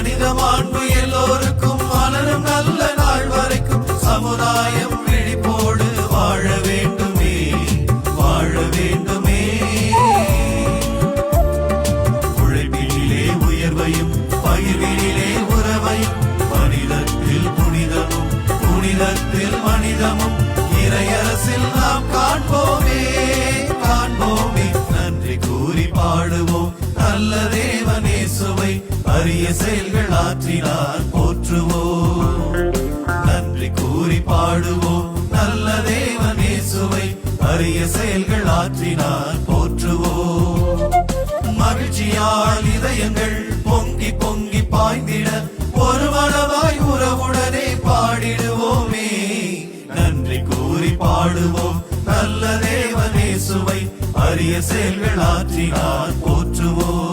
மனித மாண்பு எல்லோருக்கும் மலரும் நல்ல நாள் வரைக்கும் சமுதாயம் விழிப்போடு வாழ வேண்டுமே, வாழ வேண்டுமே. உழைப்பினிலே உயர்வையும் பகிர்வினிலே உறவையும் மனிதத்தில் புனிதமும் புனிதத்தில் மனிதமும் இறையரசில் நாம் காண்போமே, காண்போமே. நன்றி கூறி பாடுவோம் நல்ல தேவனேசுவை, அரிய செயல்கள் ஆற்றினார் போற்றுவோம். நன்றி கூறி பாடுவோம் நல்ல தேவனேசுவை, அரிய செயல்கள் ஆற்றினார் போற்றுவோம். மகிழ்ச்சியால் இதயங்கள் பொங்கி பொங்கி பாய்ந்திட ஒரு மனமாய் உறவுடனே பாடிடுவோமே. நன்றி கூறி பாடுவோம் நல்ல தேவனேசுவை, அரிய செயல்கள் ஆற்றினார் போற்றுவோம்.